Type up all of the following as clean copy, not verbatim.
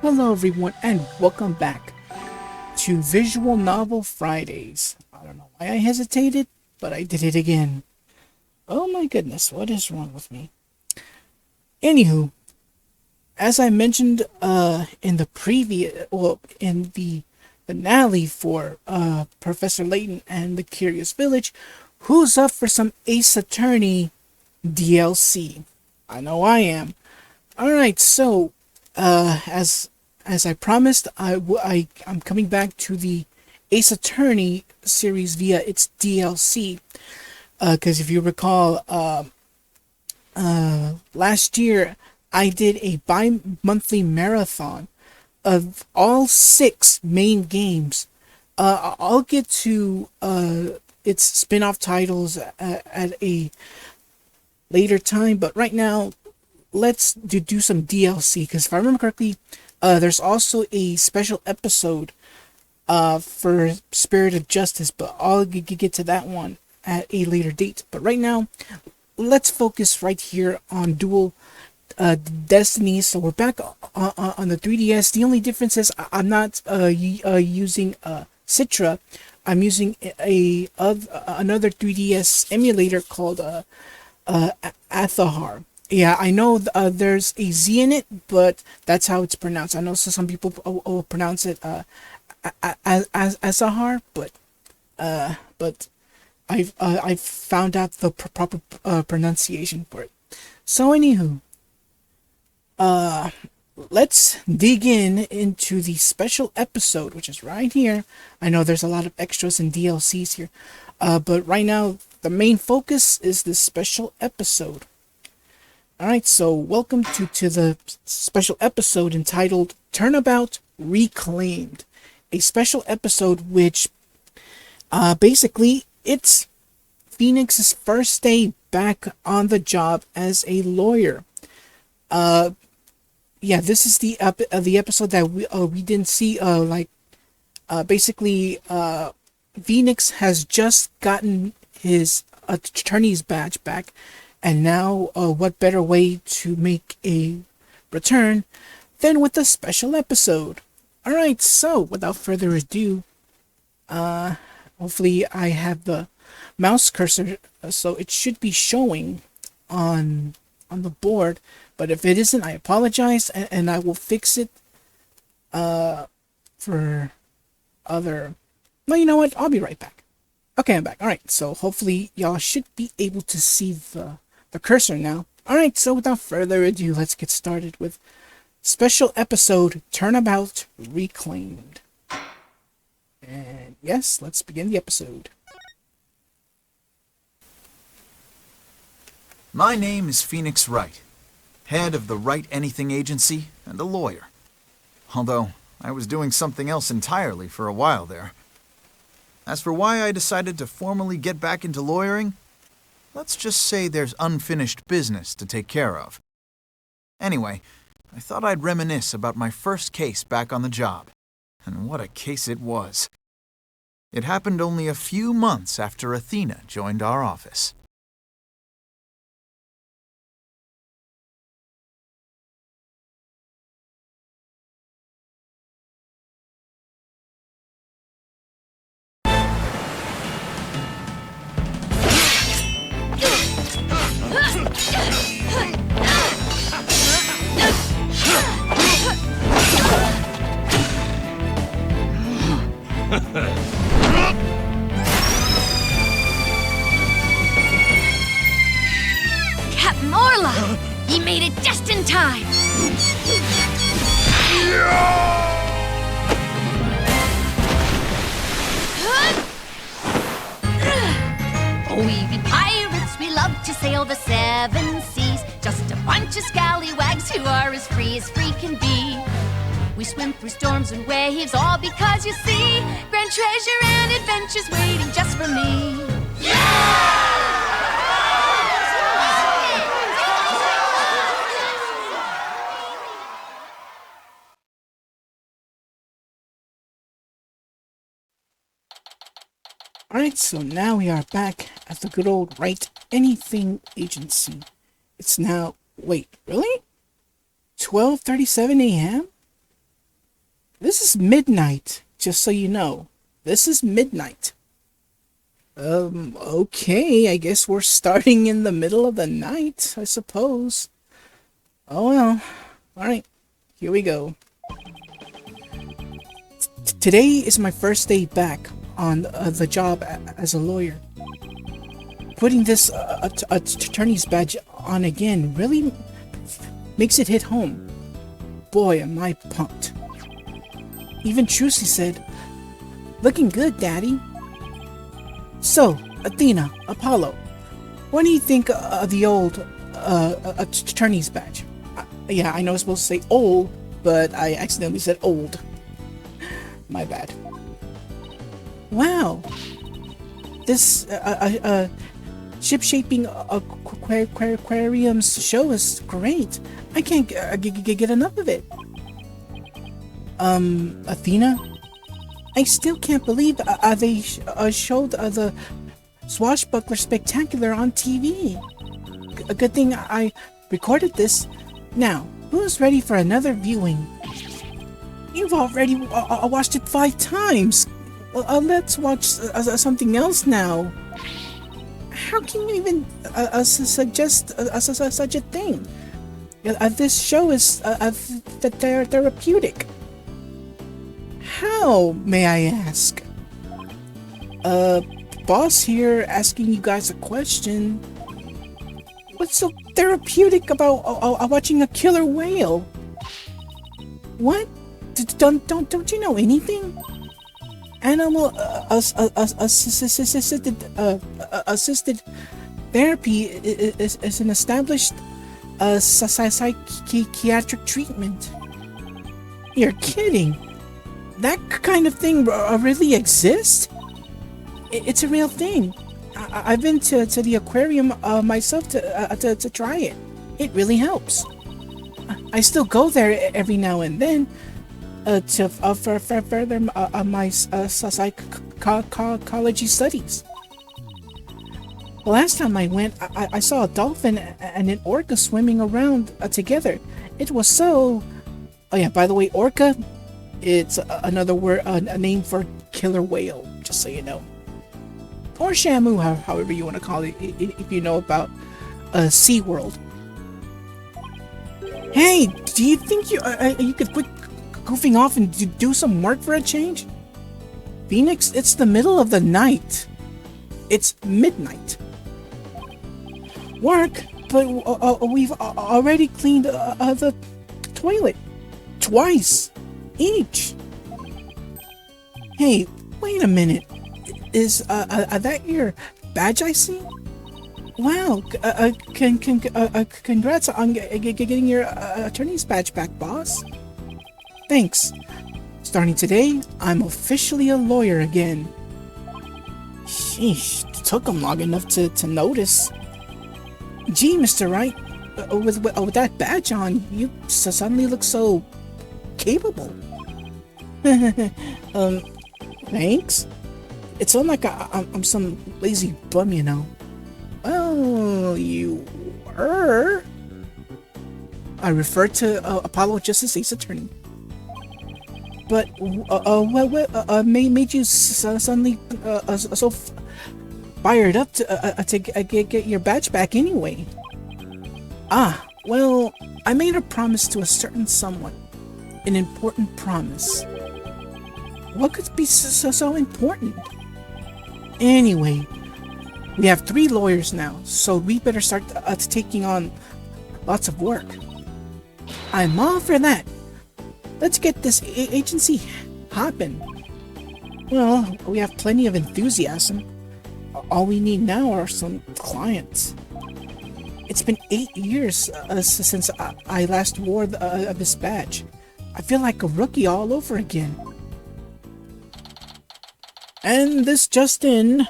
Hello, everyone, and welcome back to Visual Novel Fridays. I don't know why I hesitated, but I did it again. Oh my goodness, what is wrong with me? Anywho, as I mentioned in the in the finale for Professor Layton and the Curious Village, who's up for some Ace Attorney DLC? I know I am. Alright, so as I promised, I'm coming back to the Ace Attorney series via its DLC. Because if you recall, last year I did a bi-monthly marathon of all 6 main games. I'll get to its spin-off titles at a later time, but right now let's do some DLC, because if I remember correctly, there's also a special episode for Spirit of Justice, but I'll get to that one at a later date. But right now, let's focus right here on Dual Destinies. So we're back on the 3DS. The only difference is I'm not using Citra. I'm using another 3DS emulator called Athahar. Yeah, I know there's a Z in it, but that's how it's pronounced. I know some people will pronounce it as Asahar, but I've found out the proper pronunciation for it. So anywho, let's dig into the special episode, which is right here. I know there's a lot of extras and DLCs here, but right now the main focus is this special episode. Alright, so welcome to the special episode entitled Turnabout Reclaimed. A special episode which, basically, it's Phoenix's first day back on the job as a lawyer. Yeah, this is the episode that we didn't see, basically, Phoenix has just gotten his attorney's badge back. And now, what better way to make a return than with a special episode? Alright, so, without further ado, hopefully I have the mouse cursor, so it should be showing on the board. But if it isn't, I apologize, and I will fix it, for other... No, you know what? I'll be right back. Okay, I'm back. Alright, so hopefully y'all should be able to see the cursor now. Alright, so without further ado, let's get started with special episode Turnabout Reclaimed. And yes, let's begin the episode. My name is Phoenix Wright, head of the Wright Anything Agency and a lawyer. Although, I was doing something else entirely for a while there. As for why I decided to formally get back into lawyering, let's just say there's unfinished business to take care of. Anyway, I thought I'd reminisce about my first case back on the job. And what a case it was. It happened only a few months after Athena joined our office. Captain Orla! He made it just in time! Oh, we be pirates, we love to sail the 7 seas. Just a bunch of scallywags who are as free can be. We swim through storms and waves, all because you see grand treasure and adventures waiting just for me. Alright, so now we are back at the good old Wright Anything Agency. It's now... wait, really? 12:37 a.m.? This is midnight, just so you know. This is midnight. Okay, I guess we're starting in the middle of the night, I suppose. Oh well. Alright, here we go. Today is my first day back on the job as a lawyer. Putting this attorney's badge on again really makes it hit home. Boy, am I pumped. Even Trucy said, "Looking good, Daddy." So, Athena, Apollo, what do you think of the old attorney's badge? Yeah, I know I was supposed to say old, but I accidentally said old. My bad. Wow. This ship-shaping aquariums show is great. I can't get enough of it. Athena? I still can't believe they showed the Swashbuckler Spectacular on TV. A good thing I recorded this. Now, who's ready for another viewing? You've already watched it 5 times. Let's watch something else now. How can you even suggest such a thing? This show is therapeutic. How, may I ask? Boss here asking you guys a question. What's so therapeutic about watching a killer whale? What? Don't you know anything? Animal assisted therapy is an established psychiatric treatment. You're kidding? That kind of thing really exists? It's a real thing. I've been to the aquarium myself to try it. It really helps. I still go there every now and then to further my psychology studies. The last time I went, I saw a dolphin and an orca swimming around together. It was so... Oh yeah, by the way, orca, it's another word, a name for killer whale, just so you know. Or Shamu, however you want to call it, if you know about SeaWorld. Hey, do you think you could quit goofing off and do some work for a change? Phoenix, it's the middle of the night. It's midnight. Work? But we've already cleaned the toilet. Twice. Each. Hey, wait a minute. Is that your badge I see? Wow, congrats on getting your attorney's badge back, boss. Thanks. Starting today, I'm officially a lawyer again. Sheesh, it took him long enough to notice. Gee, Mr. Wright, with that badge on, you suddenly look so capable. Thanks? It's not like I'm some lazy bum, you know. Well, you were. I refer to Apollo just as Ace Attorney. But what made you suddenly so fired up to get your badge back anyway? Ah, well, I made a promise to a certain someone, an important promise. What could be so important? Anyway, we have 3 lawyers now, so we better start taking on lots of work. I'm all for that. Let's get this agency hopping. Well, we have plenty of enthusiasm. All we need now are some clients. It's been 8 years since I last wore this badge. I feel like a rookie all over again. And this just in,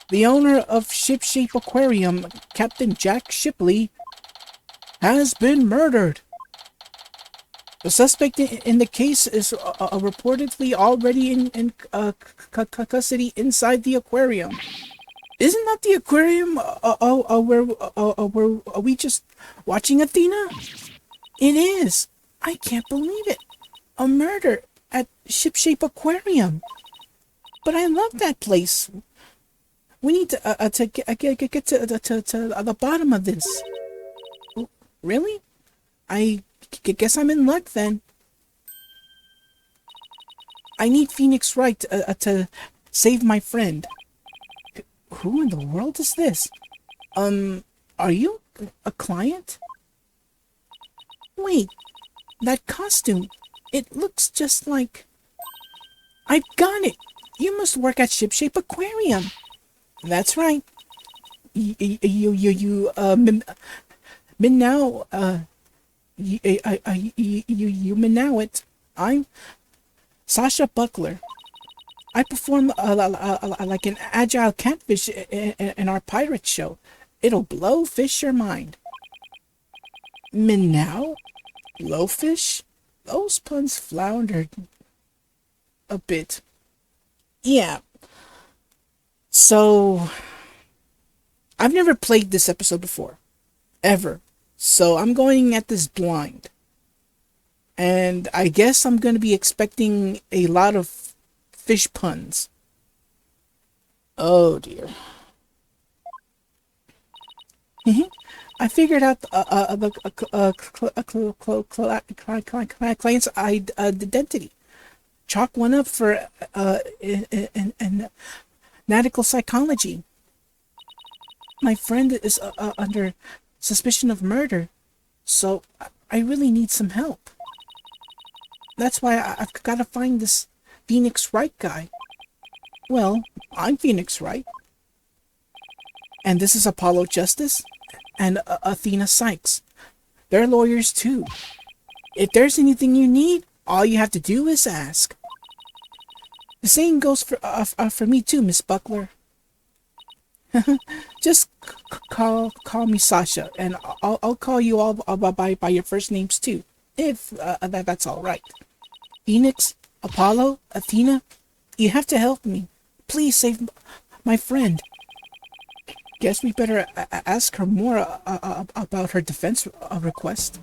the owner of Shipshape Aquarium, Captain Jack Shipley, has been murdered. The suspect in the case is reportedly already in custody inside the aquarium. Isn't that the aquarium where are we just watching Athena? It is. I can't believe it. A murder. at Shipshape Aquarium. But I love that place. We need to get to the bottom of this. Really? I guess I'm in luck then. I need Phoenix Wright to save my friend. Who in the world is this? Are you a client? Wait, that costume, it looks just like... I've got it! You must work at Shipshape Aquarium. That's right. Now, you now it. I'm Sasha Buckler. I perform like an agile catfish in our pirate show. It'll blowfish your mind. Minnow? Blowfish? Those puns floundered a bit. Yeah. So, I've never played this episode before. Ever. So, I'm going at this blind. And I guess I'm going to be expecting a lot of fish puns. Oh dear. I figured out the client's identity. Chalk one up for in nautical psychology. My friend is under suspicion of murder, so I really need some help. That's why I've got to find this Phoenix Wright guy. Well, I'm Phoenix Wright. And this is Apollo Justice and Athena Sykes. They're lawyers too. If there's anything you need, all you have to do is ask. The same goes for me too, Miss Buckler. Just call me Sasha, and I'll call you all by your first names too, if that's all right. Phoenix, Apollo, Athena, you have to help me. Please save my friend. Guess we better ask her more about her defense request.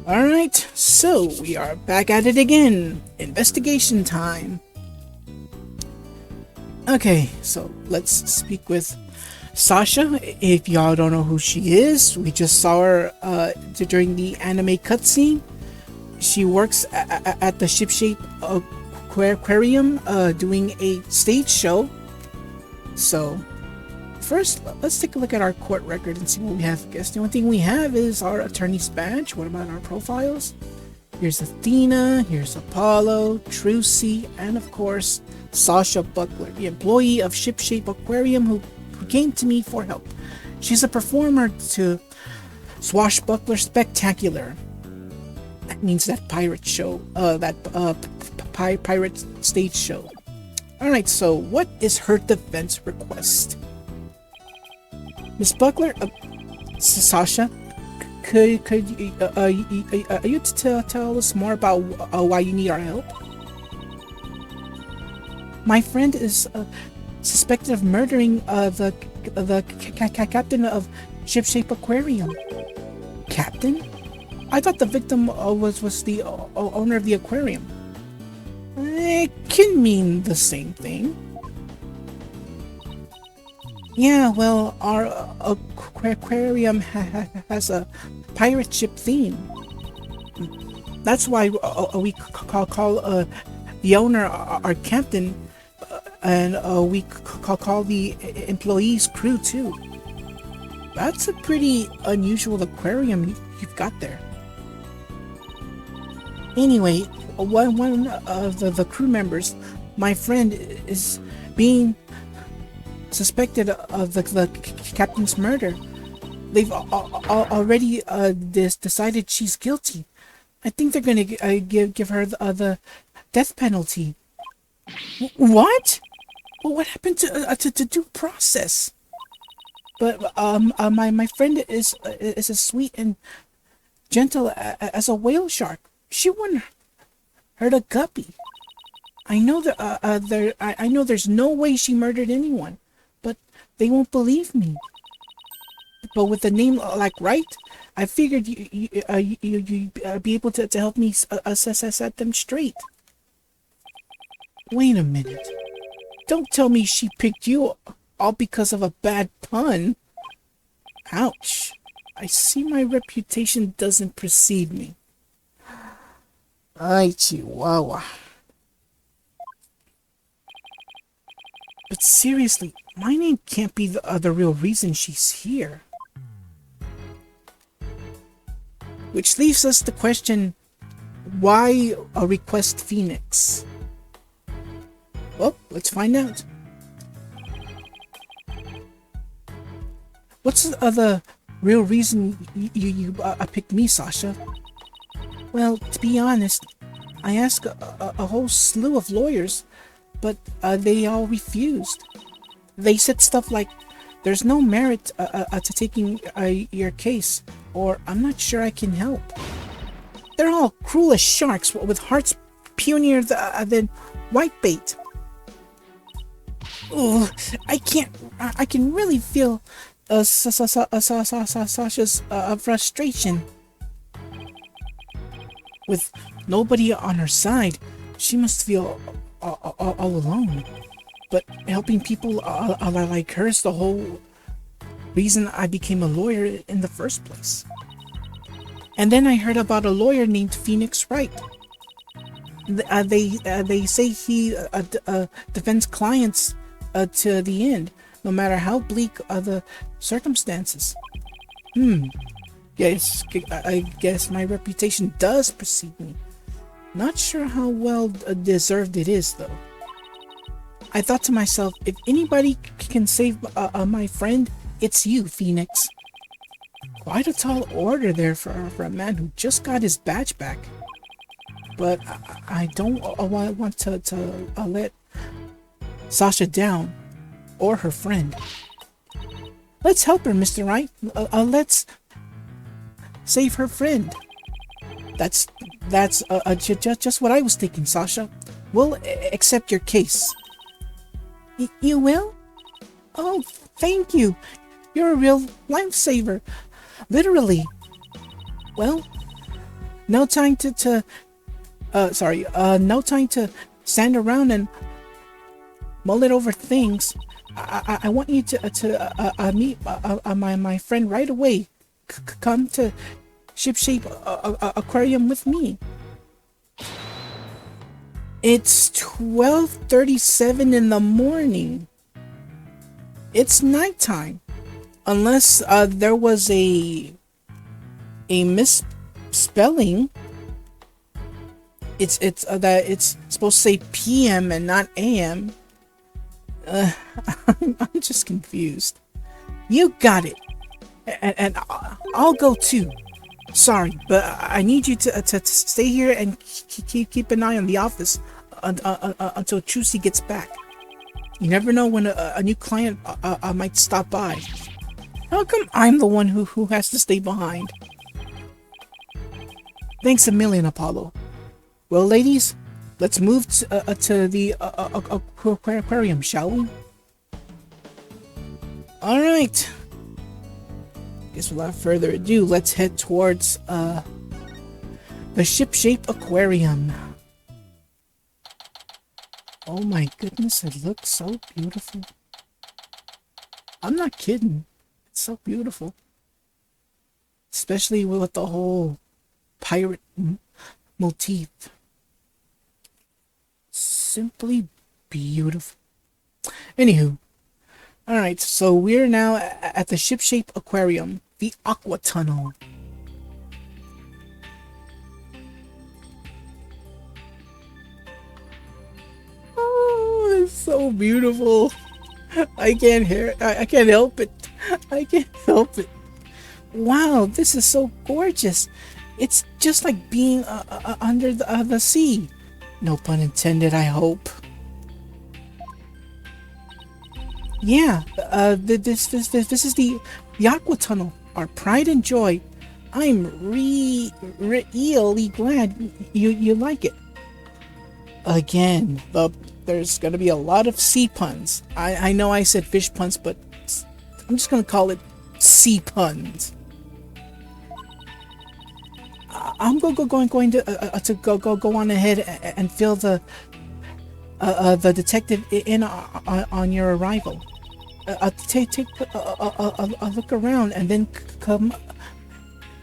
Alright, so we are back at it again. Investigation time. Okay, so let's speak with Sasha. If y'all don't know who she is, we just saw her during the anime cutscene. She works at the Shipshape Aquarium doing a stage show. So, first, let's take a look at our court record and see what we have. I guess the only thing we have is our attorney's badge. What about our profiles? Here's Athena, here's Apollo, Trucy, and of course, Sasha Buckler, the employee of Shipshape Aquarium who came to me for help. She's a performer to Swashbuckler Spectacular. That means that pirate show, pirate stage show. Alright, so what is her defense request? Miss Buckler, Sasha, could you tell us more about why you need our help? My friend is suspected of murdering the captain of Shipshape Aquarium. Captain? I thought the victim was the owner of the aquarium. It can mean the same thing. Yeah, well, our aquarium has a pirate ship theme. That's why we call the owner our captain, and we call the employees crew too. That's a pretty unusual aquarium you've got there. Anyway, one of the crew members, my friend, is being suspected of the captain's murder. They've already decided she's guilty. I think they're gonna give her the death penalty. What? Well, what happened to due process? But my friend is as sweet and gentle as a whale shark. She wouldn't hurt a guppy. I know that I know there's no way she murdered anyone, but they won't believe me. But with a name like Wright, I figured you'd be able to help me set them straight. Wait a minute. Don't tell me she picked you all because of a bad pun. Ouch. I see my reputation doesn't precede me. Ay, Chihuahua. But seriously, my name can't be the real reason she's here. Which leaves us the question, why a request Phoenix? Well, let's find out. What's the real reason you picked me, Sasha? Well, to be honest, I asked a whole slew of lawyers, but they all refused. They said stuff like, there's no merit to taking your case, or I'm not sure I can help. They're all cruel as sharks with hearts punier than whitebait. Ugh, I can really feel Sasha's frustration. With nobody on her side, she must feel all alone. But helping people like her is the whole reason I became a lawyer in the first place. And then I heard about a lawyer named Phoenix Wright. They say he defends clients to the end, no matter how bleak the circumstances. Yes, I guess my reputation does precede me. Not sure how well deserved it is, though. I thought to myself, if anybody can save my friend, it's you, Phoenix. Quite a tall order there for a man who just got his badge back. But I don't want to let Sasha down, or her friend. Let's help her, Mr. Wright. Let's save her friend. That's just what I was thinking, Sasha. We'll accept your case. You will? Oh, thank you. You're a real lifesaver. Literally. Well, no time to stand around and mull it over things. I want you to meet my friend right away. Come to Shipshape Aquarium with me. It's 12:37 in the morning. It's nighttime, unless there was a misspelling. It's that it's supposed to say PM and not AM. I'm just confused. You got it, and I'll go too. Sorry, but I need you to stay here and keep an eye on the office until Chusi gets back. You never know when a new client might stop by. How come I'm the one who has to stay behind? Thanks a million, Apollo. Well, ladies, let's move to the aquarium, shall we? All right. Guess without further ado, let's head towards the Shipshape Aquarium. Oh my goodness, it looks so beautiful. I'm not kidding. It's so beautiful. Especially with the whole pirate motif. Simply beautiful. Anywho. Alright, so we're now at the Shipshape Aquarium, the Aqua Tunnel. Oh, it's so beautiful. I can't help it. I can't help it. Wow, this is so gorgeous. It's just like being under the sea. No pun intended, I hope. Yeah, this is the Aqua Tunnel, our pride and joy. I'm really glad you like it. Again, there's gonna be a lot of sea puns. I know I said fish puns, but I'm just gonna call it sea puns. I'm going to go on ahead and fill the the detective in on your arrival. Take a look around and then come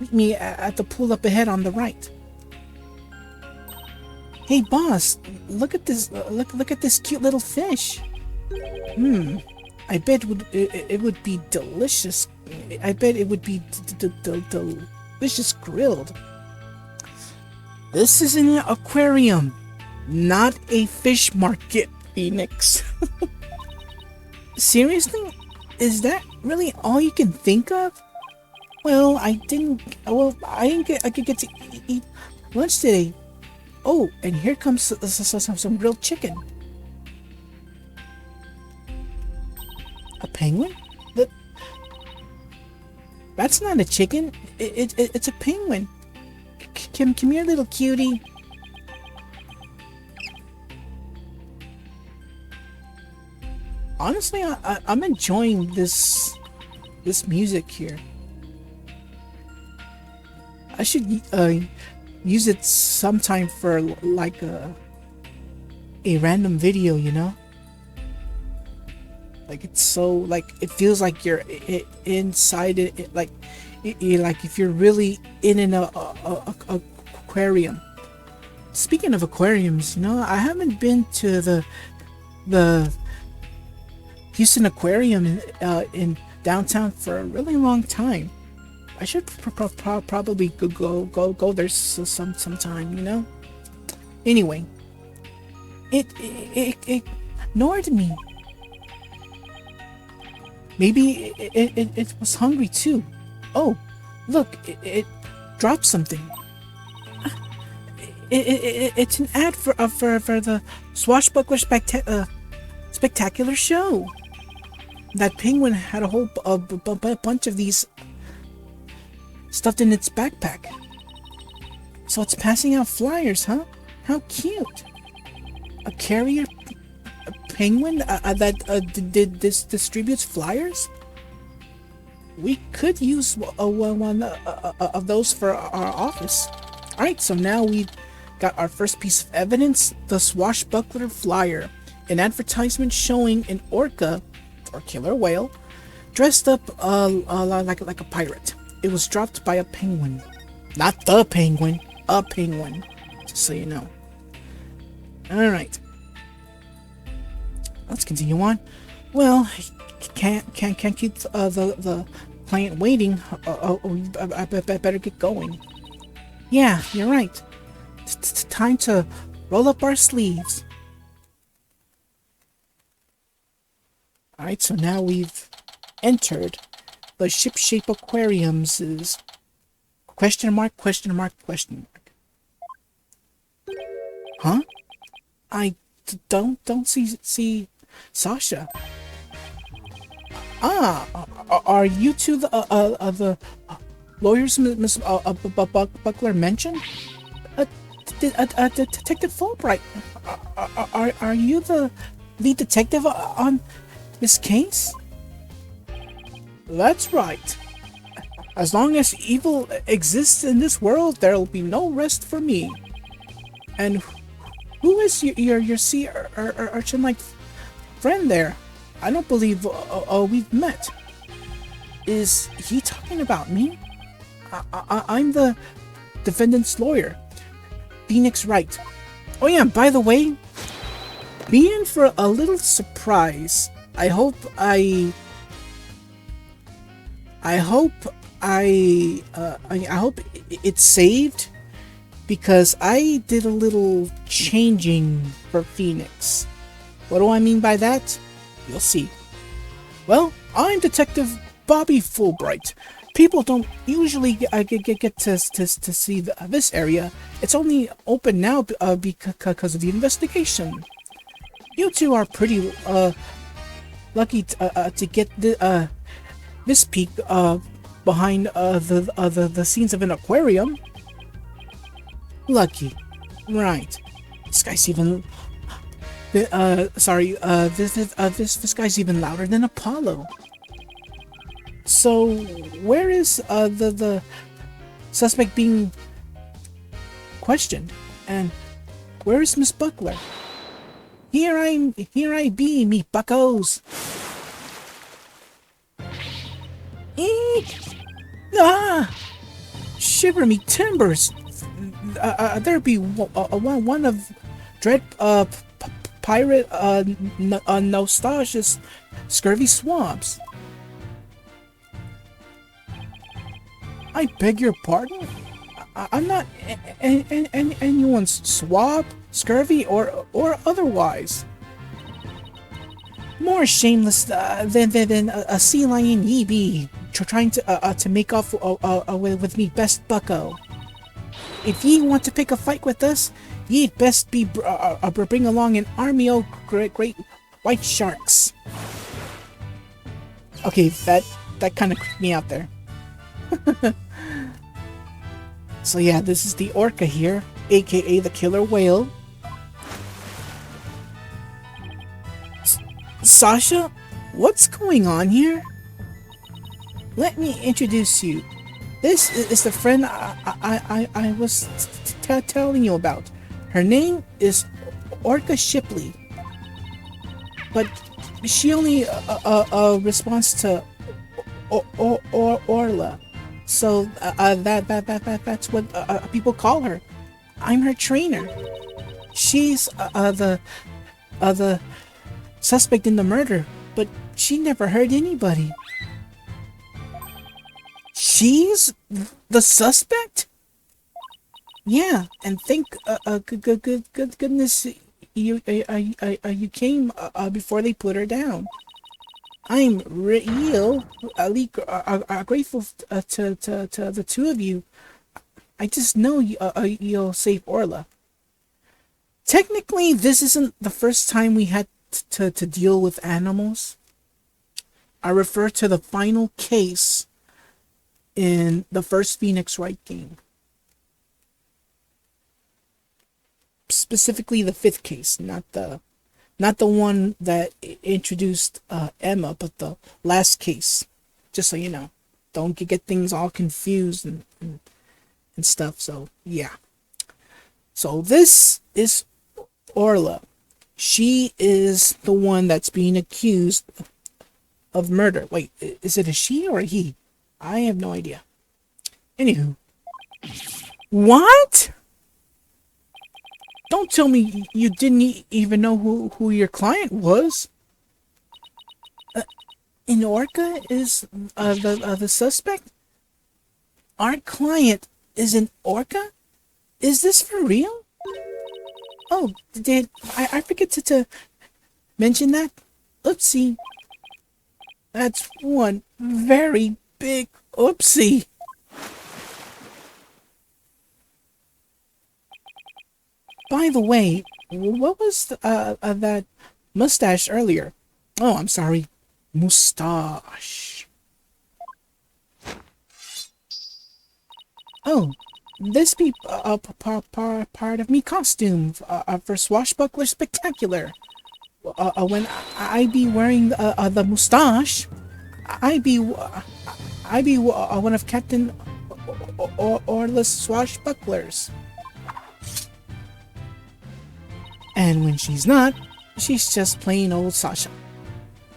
meet me at the pool up ahead on the right. Hey boss, look at this! Look at this cute little fish. I bet it would be delicious. I bet it would be delicious grilled. This is an aquarium, not a fish market, Phoenix. Seriously? Is that really all you can think of? Well, I didn't get to eat lunch today. Oh, and here comes some grilled chicken. A penguin? That's not a chicken. It's a penguin. Come here, little cutie. Honestly, I'm enjoying this music here. I should use it sometime for like a random video, you know? Like it's so like it feels like you're inside it, like if you're really in an aquarium. Speaking of aquariums, you know, I haven't been to the Houston Aquarium in downtown for a really long time. I should probably go there sometime, you know. Anyway, it ignored me. Maybe it was hungry too. Oh, look, it dropped something. It's an ad for the Swashbuckler Spectacular Show. That penguin had a whole bunch of these stuffed in its backpack. So it's passing out flyers, huh? How cute. A carrier penguin that distributes flyers? We could use one of those for our office. Alright, so now we've got our first piece of evidence, the Swashbuckler flyer. An advertisement showing an orca, or killer whale, dressed up like a pirate. It was dropped by a penguin. Not the penguin, a penguin. Just so you know. Alright. Let's continue on. Well, can't keep the client waiting. I better get going. Yeah, you're right. It's time to roll up our sleeves. Alright, so now we've entered the ship-shape aquariums is question mark. Huh? I don't see Sasha. Are you two the lawyers Miss Buckler mentioned? Detective Fulbright. Are you the lead detective on this case? That's right. As long as evil exists in this world, there'll be no rest for me. And who is your sea urchin-like friend there? I don't believe we've met. Is he talking about me? I'm the defendant's lawyer, Phoenix Wright. Oh yeah, by the way, be in for a little surprise. I hope it's saved, because I did a little changing for Phoenix. What do I mean by that? You'll see. Well, I'm Detective Bobby Fulbright. People don't usually get to see this area. It's only open now because of the investigation. You two are pretty lucky to get this peek behind the scenes of an aquarium. Lucky, right? This guy's even. This guy's even louder than Apollo. So, where is the suspect being questioned, and where is Miss Buckler? Here I be, me buckos. Eek! Ah! Shiver me timbers. There be one of dread pirate nostalgia's scurvy swabs. I beg your pardon? I'm not anyone's swab, scurvy, or otherwise. More shameless than a sea lion ye be, trying to make off with me best bucko. If ye want to pick a fight with us, ye'd best be bring along an army of great white sharks. Okay, that kind of creeped me out there. So yeah, this is the orca here, aka the killer whale. Sasha, what's going on here? Let me introduce you. This is the friend I was telling you about. Her name is Orca Shipley, but she only responds to Orla. So that's what people call her. I'm her trainer. She's the suspect in the murder, but she never hurt anybody. She's the suspect? Yeah, and thank goodness you came before they put her down. I'm real grateful to the two of you. I just know you'll save Orla. Technically, this isn't the first time we had to deal with animals. I refer to the final case in the first Phoenix Wright game. Specifically the 5th case, not the one that introduced Emma, but the last case. Just so you know. Don't get things all confused and stuff. So, yeah. So, this is Orla. She is the one that's being accused of murder. Wait, is it a she or a he? I have no idea. Anywho. What? Don't tell me you didn't even know who your client was. An orca is the suspect? Our client is an orca? Is this for real? Oh, did I forget to mention that? Oopsie. That's one very big oopsie. By the way, what was that mustache earlier? Oh, I'm sorry. Mustache. Oh, this be part of me costume for Swashbuckler Spectacular. When I be wearing the mustache, I be one of Captain Orla's swashbucklers. And when she's not, she's just plain old Sasha.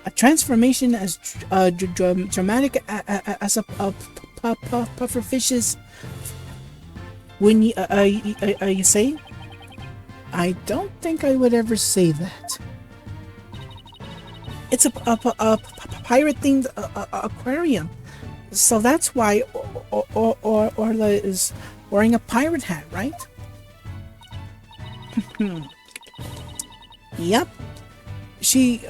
A transformation as dramatic as a pufferfish's. When you say? I don't think I would ever say that. It's a pirate-themed aquarium, so that's why Orla is wearing a pirate hat, right? Yep. She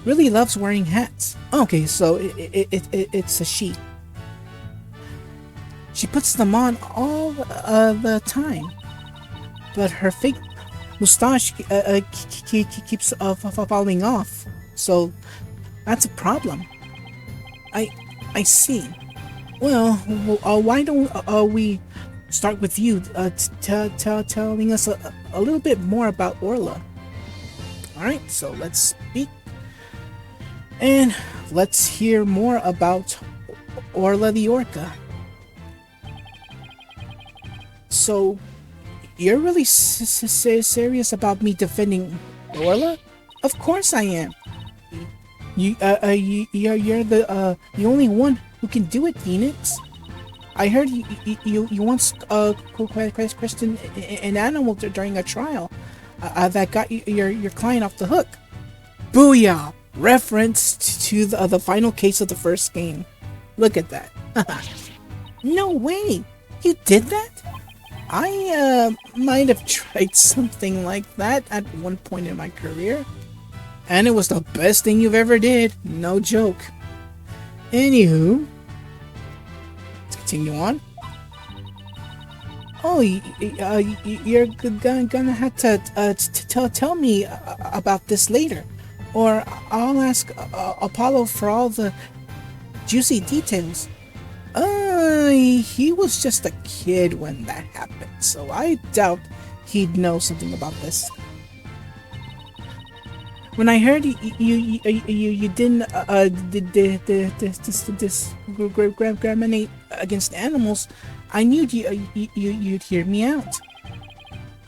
really loves wearing hats. Okay, so it's a she. She puts them on all the time, but her fake mustache keeps falling off. So that's a problem. I see. Well, why don't we start with you telling us a little bit more about Orla? Alright, so let's speak. And let's hear more about Orla the Orca. So, you're really serious about me defending Orla? Of course I am. You're the only one who can do it, Phoenix. I heard you once questioned an animal during a trial that got your client off the hook. Booyah! Reference to the final case of the first game. Look at that. No way! You did that? I might have tried something like that at one point in my career. And it was the best thing you've ever did. No joke. Anywho, let's continue on. Oh, you're gonna have to tell me about this later, or I'll ask Apollo for all the juicy details. He was just a kid when that happened, so I doubt he'd know something about this. When I heard you didn't discriminate against animals, I knew you'd hear me out.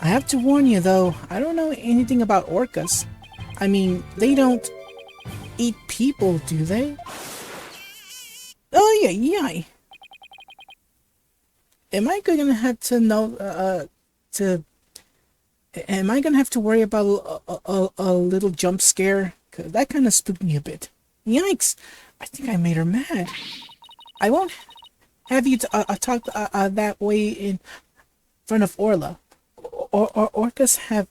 I have to warn you though, I don't know anything about orcas. I mean, they don't eat people, do they? Oh yeah. Am I gonna have to know Am I gonna have to worry about a little jump scare? 'Cause that kind of spooked me a bit. Yikes! I think I made her mad. I won't have you talk that way in front of Orla. Orcas have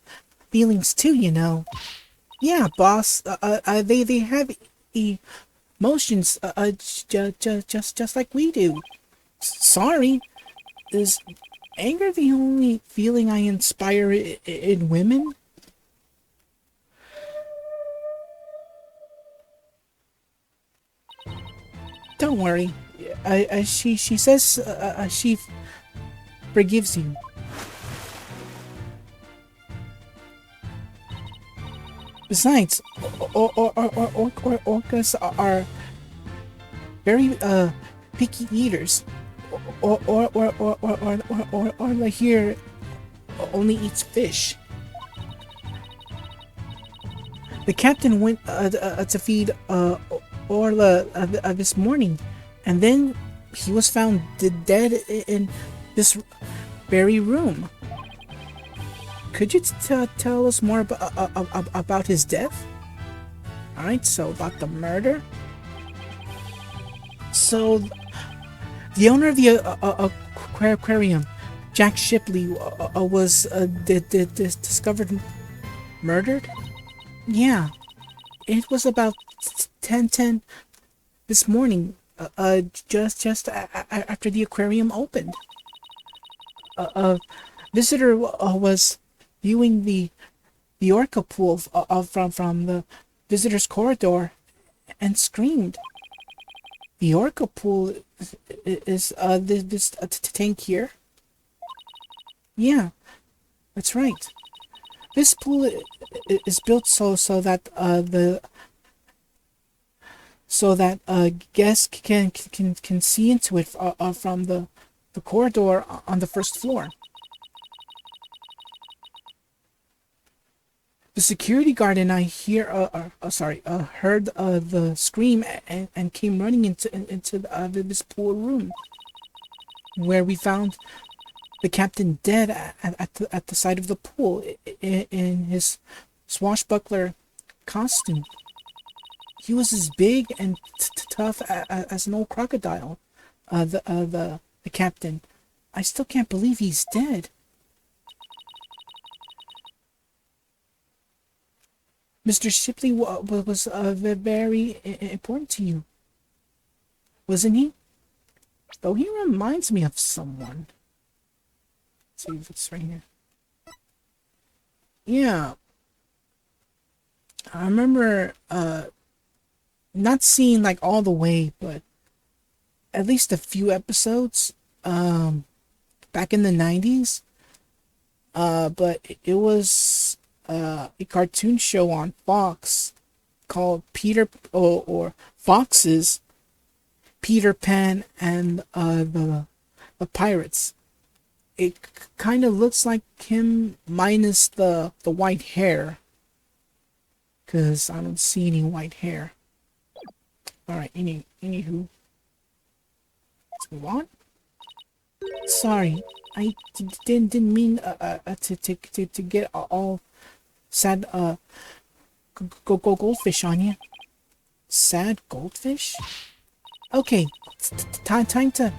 feelings too, you know. Yeah, boss. They have emotions, just like we do. Sorry. Is anger the only feeling I inspire in women? Don't worry. She says she forgives you. Besides, orcas are very picky eaters. Orla here only eats fish. The captain went to feed Orla this morning, and then he was found dead in this very room. Could you tell us more about his death? Alright, so about the murder. So, the owner of the aquarium, Jack Shipley, was discovered murdered? Yeah, it was about 10:10 this morning, just after the aquarium opened. A visitor was viewing the orca pool from the visitor's corridor and screamed. The orca pool is this tank here? Yeah, that's right. This pool is built so that guests can see into it from the corridor on the first floor. The security guard and I heard the scream and came running into this pool room, where we found the captain dead at the side of the pool in his swashbuckler costume. He was as big and tough as an old crocodile. The captain. I still can't believe he's dead. Mr. Shipley was very important to you, wasn't he? Though he reminds me of someone. Let's see if it's right here. Yeah. I remember not seeing like all the way, but at least a few episodes back in the 90s. But it was a cartoon show on Fox called or Fox's Peter Pan and the Pirates. It kind of looks like him minus the white hair. because I don't see any white hair. Alright, anywho. Let's move on. Sorry, I didn't mean to get all sad goldfish on you. Sad goldfish? Okay, time to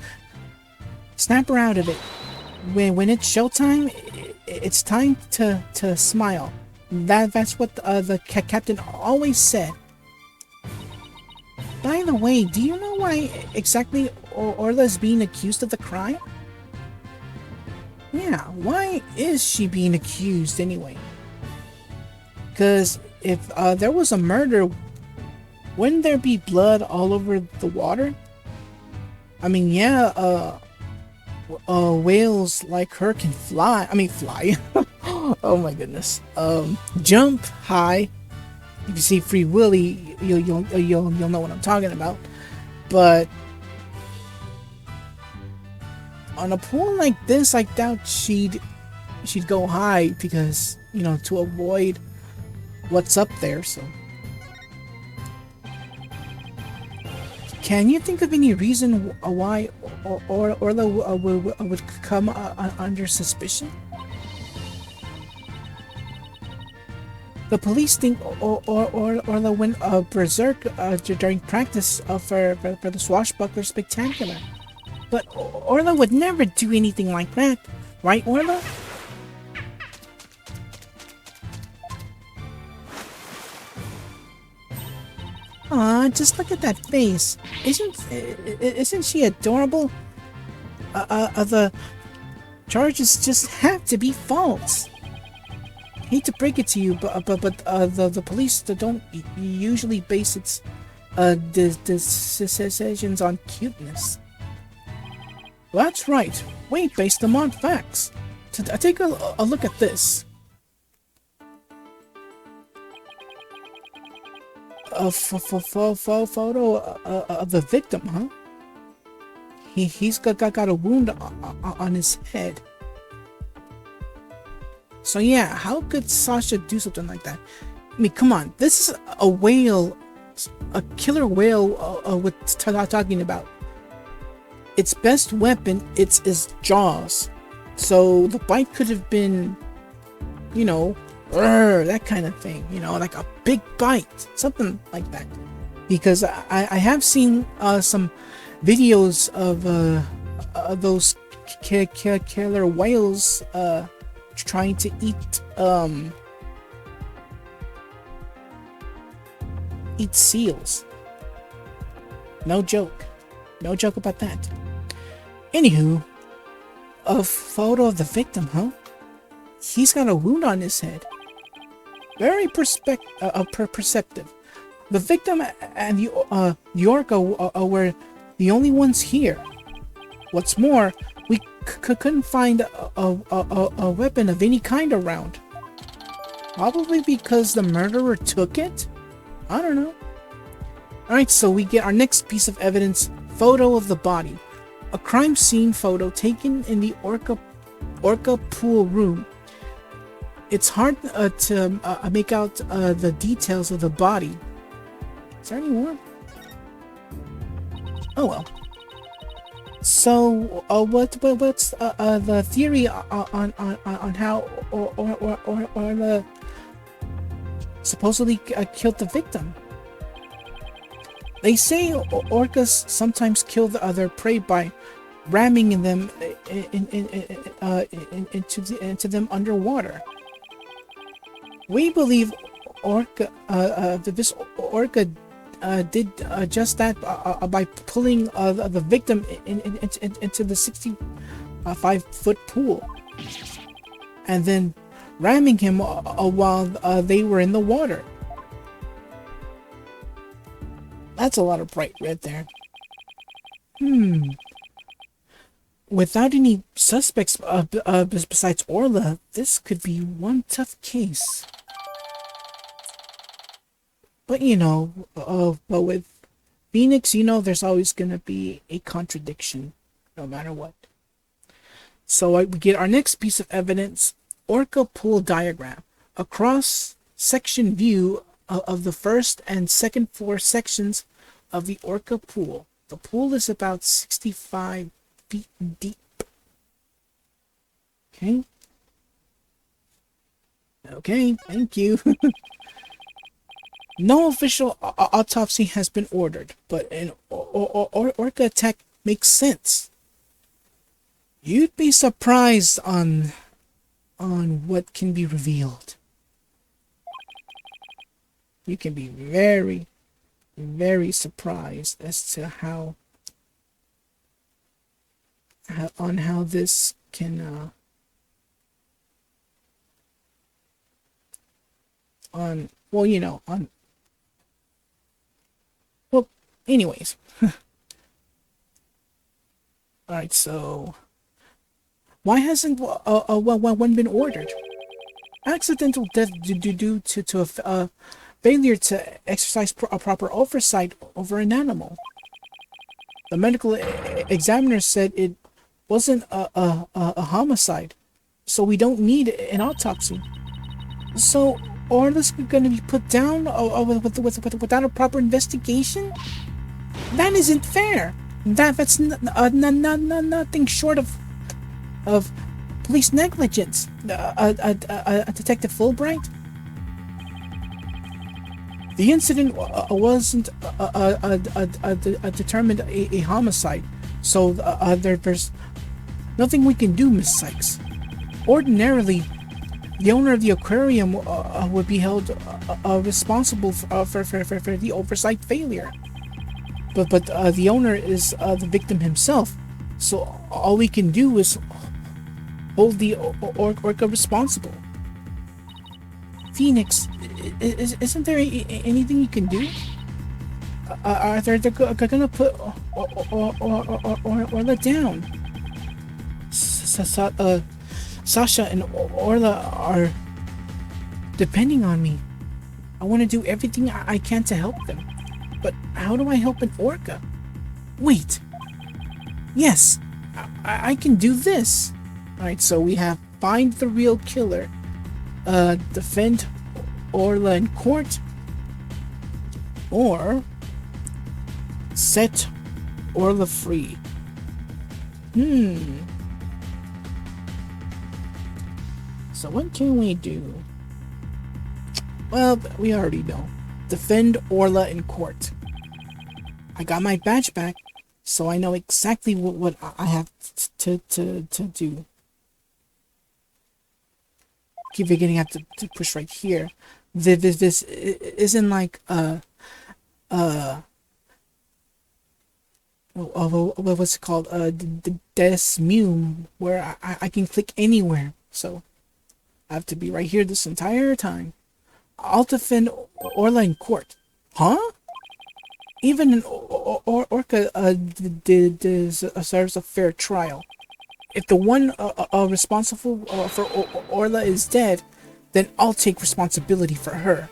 snap her out of it. When it's showtime, it's time to smile. That's what the captain always said. By the way, do you know why exactly Orla's being accused of the crime? Yeah, why is she being accused anyway? Because if there was a murder, wouldn't there be blood all over the water? I mean, yeah, whales like her can fly. I mean, fly. Oh my goodness. Jump high. If you see Free Willy, you'll know what I'm talking about. But on a pool like this, I doubt she'd go high because, you know, to avoid what's up there. So, can you think of any reason why Orla would come under suspicion? The police think Orla went berserk during practice for the Swashbuckler Spectacular. But Orla would never do anything like that, right, Orla? Aw, just look at that face. Isn't she adorable? The charges just have to be false. Hate to break it to you, but the police don't usually base its decisions on cuteness. That's right. We base them on facts. Take a look at this. A photo of the victim, huh? He's got a wound on his head. So yeah, how could Sasha do something like that? I mean, come on, this is a whale, a killer whale we're talking about. Its best weapon, it's its jaws. So the bite could have been, you know, that kind of thing, you know, like a big bite, something like that. Because I have seen some videos of those killer whales trying to eat seals. No joke about that. Anywho, a photo of the victim, huh? He's got a wound on his head. Very perceptive. The victim and the orca were the only ones here. What's more, we couldn't find a weapon of any kind around. Probably because the murderer took it? I don't know. Alright, so we get our next piece of evidence, photo of the body. A crime scene photo taken in the orca pool room. It's hard to make out the details of the body. Is there any more? Oh well. So, what's the theory on how or supposedly killed the victim? They say orcas sometimes kill their prey by ramming them into them underwater. We believe this orca did just that by pulling the victim into the 65-foot pool and then ramming him while they were in the water. That's a lot of bright red there. Without any suspects besides Orla, this could be one tough case. But you know, but with Phoenix, you know, there's always gonna be a contradiction, no matter what. So we get our next piece of evidence: orca pool diagram, a cross-section view of the first and second floor sections of the Orca pool. The pool is about 65 feet deep. Okay. Okay, thank you. No official autopsy has been ordered, but an orca attack makes sense. You'd be surprised on what can be revealed. You can be very, very surprised as to how this can on well, you know, on well, anyways. All right, so why hasn't one been ordered? Accidental death due to a failure to exercise a proper oversight over an animal. The medical examiner said it wasn't a homicide, so we don't need an autopsy. So, Orla's gonna be put down without a proper investigation? That isn't fair. That's nothing short of police negligence. Detective Fulbright? The incident wasn't determined a homicide, so there's nothing we can do, Miss Sykes. Ordinarily, the owner of the aquarium would be held responsible for the oversight failure. But the owner is the victim himself, so all we can do is hold the orca responsible. Phoenix, isn't there anything you can do? Are they gonna put Orla down? Sasha and Orla are depending on me. I want to do everything I can to help them. But how do I help an orca? Wait. Yes, I can do this. Alright, so we have find the real killer, defend Orla in court, or set Orla free. So what can we do? Well, we already know. Defend Orla in court. I got my badge back, so I know exactly what I have to do. Keep forgetting I have to push right here. This isn't like what's it called? The Desmume, where I can click anywhere. So I have to be right here this entire time. I'll defend Orla in court. Huh? Even an orca deserves a fair trial. If the one responsible for Orla is dead, then I'll take responsibility for her.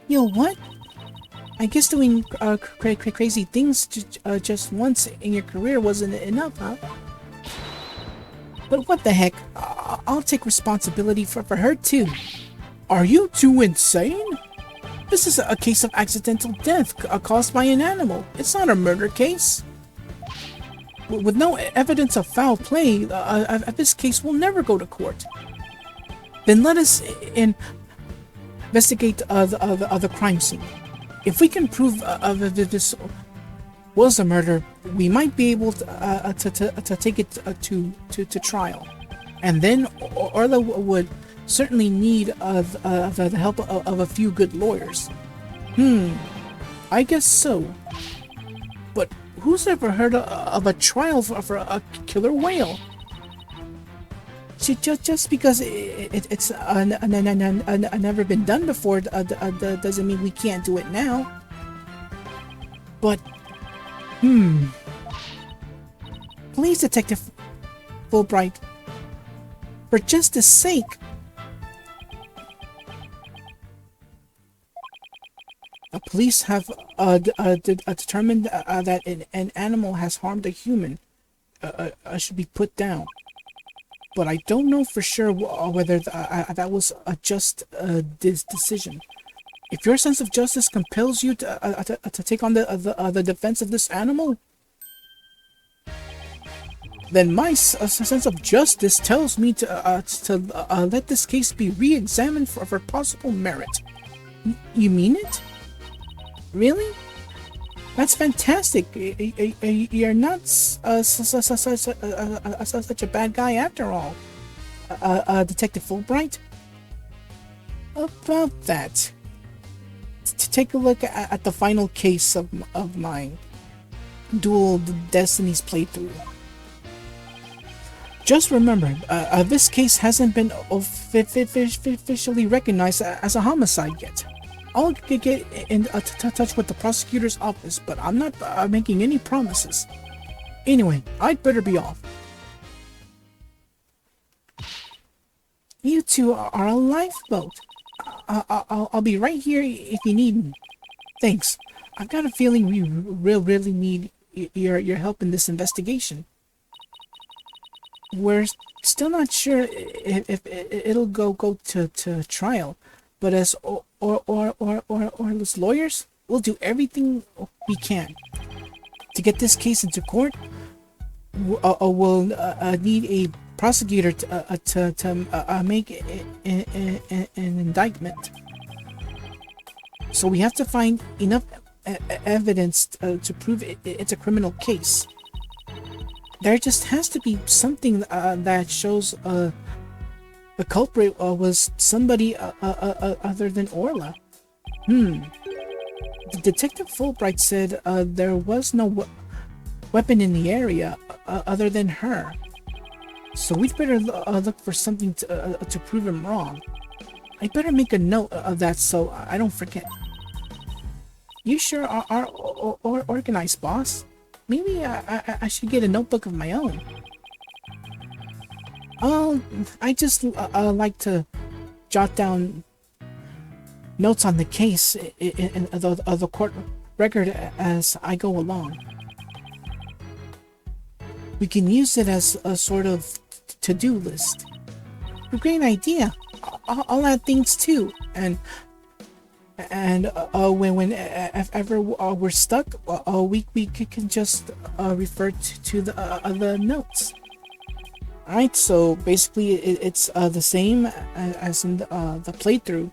Yo, what? I guess doing crazy things just once in your career wasn't enough, huh? But what the heck? I'll take responsibility for her too. Are you two insane? This is a case of accidental death caused by an animal. It's not a murder case. With no evidence of foul play, this case will never go to court. Then let us investigate the crime scene. If we can prove this was a murder, we might be able to take it to trial. And then Orla would certainly need the help of a few good lawyers. I guess so. But who's ever heard of a trial for a killer whale? Just because it's never been done before doesn't mean we can't do it now. But, please, Detective Fulbright, for justice sake, police have determined that an animal has harmed a human. Should be put down. but I don't know for sure whether that was a just decision. If your sense of justice compels you to take on the defense of this animal, then my sense of justice tells me to let this case be re-examined for possible merit. You mean it? Really? That's fantastic. You're not such a bad guy after all, Detective Fulbright. About that, to take a look at the final case of my dual Destinies playthrough. Just remember, this case hasn't been officially recognized as a homicide yet. I'll get in touch with the prosecutor's office, but I'm not making any promises. Anyway, I'd better be off. You two are a lifeboat. I'll be right here if you need me. Thanks. I've got a feeling we really need your help in this investigation. We're still not sure if it'll go to trial, but as lawyers, we'll do everything we can to get this case into court. We'll need a prosecutor to make an indictment. So we have to find enough evidence to prove it's a criminal case. There just has to be something that shows the culprit was somebody other than Orla. Detective Fulbright said there was no weapon in the area other than her. So we'd better look for something to prove him wrong. I better make a note of that so I don't forget. You sure are organized, boss. Maybe I should get a notebook of my own. I just like to jot down notes on the case in the court record as I go along. We can use it as a sort of to-do list. A great idea. I'll add things too, and when if ever we're stuck, we can just refer to the notes. Alright, so basically it's the same as in the playthrough.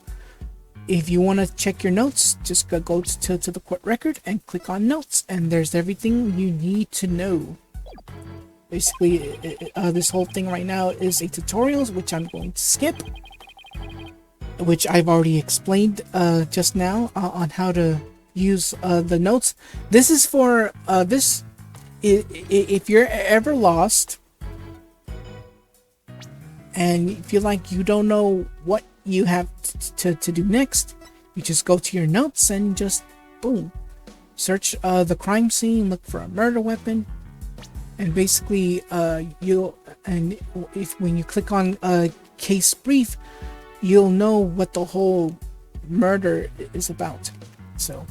If you want to check your notes, just go to the court record and click on notes, and there's everything you need to know. Basically, this whole thing right now is a tutorial, which I'm going to skip, which I've already explained just now on how to use the notes. This is for this if you're ever lost and you feel like you don't know what you have to do next, you just go to your notes and just boom, search the crime scene, look for a murder weapon, and basically when you click on case brief, you'll know what the whole murder is about. So,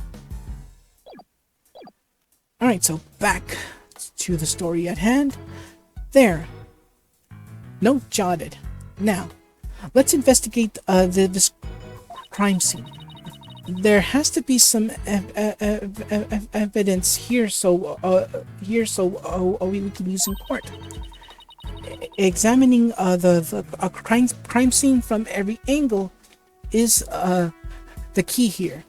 alright, so back to the story at hand. There. Note jotted. Now, let's investigate this crime scene. There has to be some evidence here, so we can use in court. Examining the crime scene from every angle is the key here.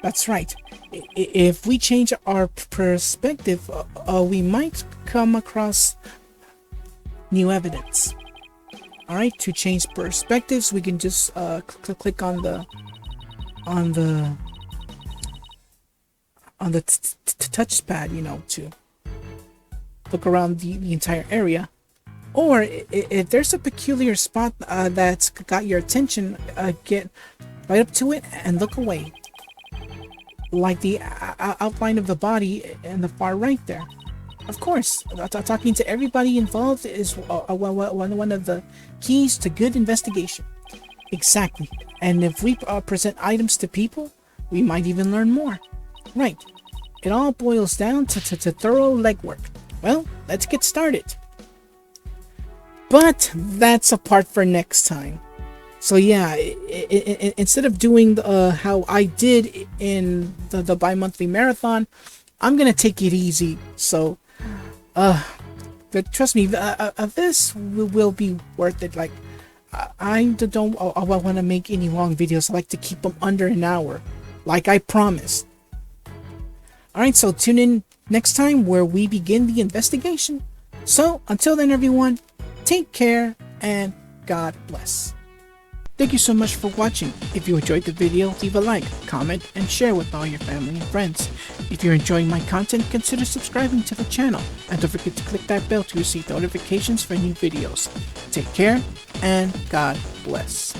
That's right. If we change our perspective, we might come across new evidence. All right. To change perspectives, we can just click on the touchpad, to look around the entire area. Or if there's a peculiar spot that's got your attention, get right up to it and look away. Like the outline of the body in the far right there. Of course, talking to everybody involved is one of the keys to good investigation. Exactly. And if we present items to people, we might even learn more. Right. It all boils down to thorough legwork. Well, let's get started. But that's a part for next time. So yeah, instead of doing how I did in the bi-monthly marathon, I'm gonna take it easy. So, but trust me, this will be worth it. Like, I don't want to make any long videos. I like to keep them under an hour, like I promised. Alright, so tune in next time where we begin the investigation. So, until then everyone, take care and God bless. Thank you so much for watching. If you enjoyed the video, leave a like, comment, and share with all your family and friends. If you're enjoying my content, consider subscribing to the channel. And don't forget to click that bell to receive notifications for new videos. Take care, and God bless.